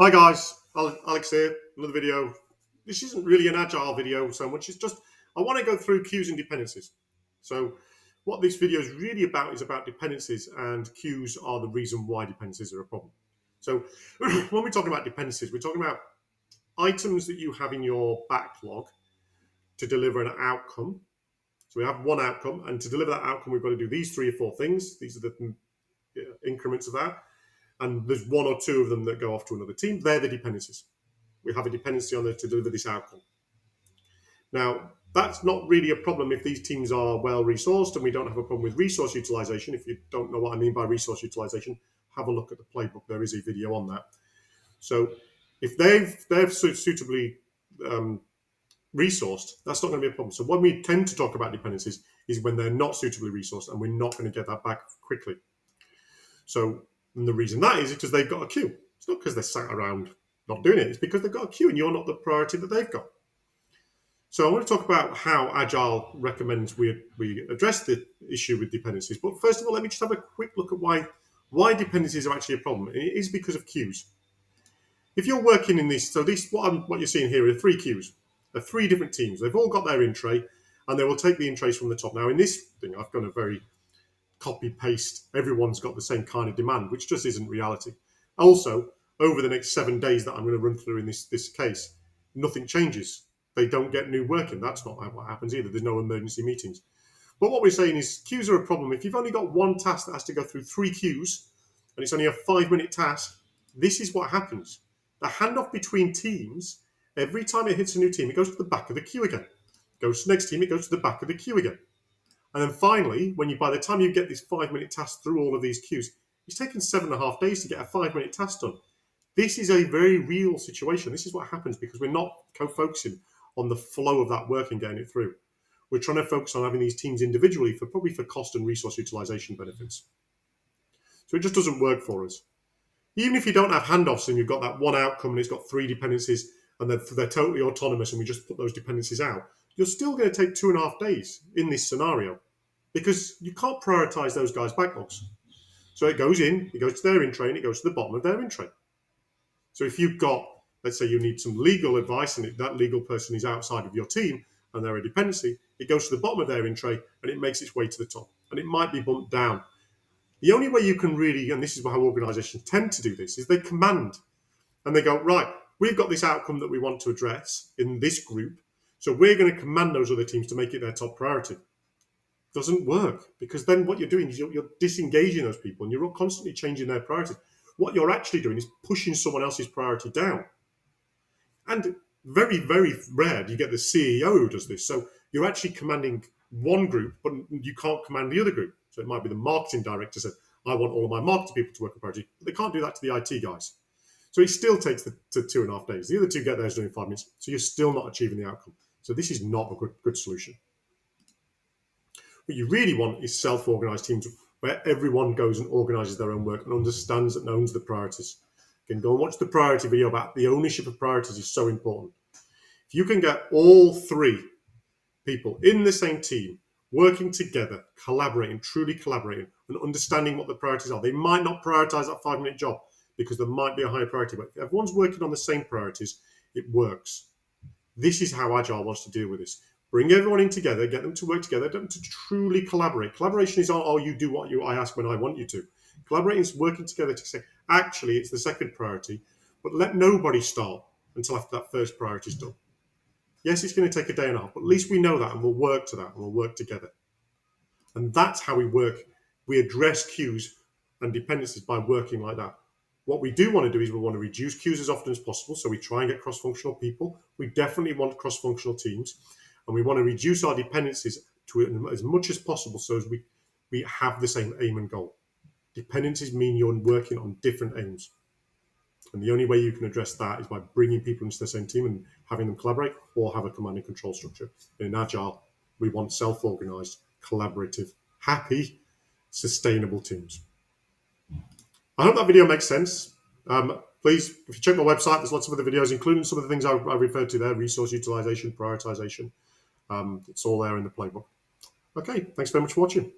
Hi guys, Alex here, another video. This isn't really an agile video so much, it's just I want to go through queues and dependencies. So what this video is really about is about dependencies, and queues are the reason why dependencies are a problem. So when we're talking about dependencies, we're talking about items that you have in your backlog to deliver an outcome. So we have one outcome, and to deliver that outcome we've got to do these 3 or 4 things. These are the increments of that. And there's 1 or 2 of them that go off to another team. They're the dependencies. We have a dependency on it to deliver this outcome. Now, that's not really a problem if these teams are well resourced, and we don't have a problem with resource utilization. If you don't know what I mean by resource utilization, have a look at the playbook. There is a video on that. So if they're suitably resourced, that's not going to be a problem. So when we tend to talk about dependencies is when they're not suitably resourced, and we're not going to get that back quickly. So and the reason that is because they've got a queue. It's not because they're sat around not doing it. It's because they've got a queue and you're not the priority that they've got. So I want to talk about how Agile recommends we address the issue with dependencies. But first of all, let me just have a quick look at why dependencies are actually a problem. And it is because of queues. If you're working in these, so these what you're seeing here are 3 queues. They're 3 different teams. They've all got their in tray, and they will take the in trays from the top. Now in this thing, I've done a very copy paste. Everyone's got the same kind of demand, which just isn't reality. Also, over the next 7 days that I'm going to run through in this case, nothing changes. They don't get new work in. That's not what happens either. There's no emergency meetings. But what we're saying is queues are a problem. If you've only got one task that has to go through 3 queues, and it's only a 5-minute task, this is what happens. The handoff between teams, every time it hits a new team, it goes to the back of the queue again. It goes to the next team, it goes to the back of the queue again. And then finally, by the time you get this 5-minute task through all of these queues, it's taken 7.5 days to get a 5-minute task done. This is a very real situation. This is what happens because we're not focusing on the flow of that work and getting it through. We're trying to focus on having these teams individually probably for cost and resource utilization benefits. So it just doesn't work for us. Even if you don't have handoffs and you've got that one outcome and it's got 3 dependencies and they're totally autonomous and we just put those dependencies out, you're still going to take 2.5 days in this scenario because you can't prioritize those guys' backlogs. So it goes in, it goes to their in tray, and it goes to the bottom of their in tray. So if you've got, let's say you need some legal advice and that legal person is outside of your team and they're a dependency, it goes to the bottom of their in tray and it makes its way to the top. And it might be bumped down. The only way you can really, and this is how organizations tend to do this, is they command. And they go, right, we've got this outcome that we want to address in this group, so we're going to command those other teams to make it their top priority. Doesn't work, because then what you're doing is you're disengaging those people and you're constantly changing their priorities. What you're actually doing is pushing someone else's priority down. And very, very rare do you get the CEO who does this. So you're actually commanding one group, but you can't command the other group. So it might be the marketing director said, I want all of my marketing people to work on priority. But they can't do that to the IT guys. So it still takes the 2.5 days. The other 2 get theirs done in 5 minutes. So you're still not achieving the outcome. So this is not a good solution. What you really want is self-organized teams where everyone goes and organizes their own work and understands and owns the priorities. You can go and watch the priority video about the ownership of priorities is so important. If you can get all 3 people in the same team working together, collaborating, truly collaborating, and understanding what the priorities are. They might not prioritize that 5-minute job because there might be a higher priority, but if everyone's working on the same priorities, it works. This is how Agile wants to deal with this. Bring everyone in together, get them to work together, get them to truly collaborate. Collaboration is not, oh, you do what I ask when I want you to. Collaborating is working together to say, actually, it's the second priority, but let nobody start until after that first priority is done. Yes, it's going to take a day and a half, but at least we know that and we'll work to that and we'll work together. And that's how we work. We address queues and dependencies by working like that. What we do want to do is we want to reduce queues as often as possible. So we try and get cross-functional people. We definitely want cross-functional teams. And we want to reduce our dependencies to as much as possible so as we have the same aim and goal. Dependencies mean you're working on different aims. And the only way you can address that is by bringing people into the same team and having them collaborate or have a command and control structure. In Agile, we want self-organized, collaborative, happy, sustainable teams. I hope that video makes sense. Please, if you check my website, there's lots of other videos, including some of the things I referred to there, resource utilization, prioritization. It's all there in the playbook. Okay, thanks very much for watching.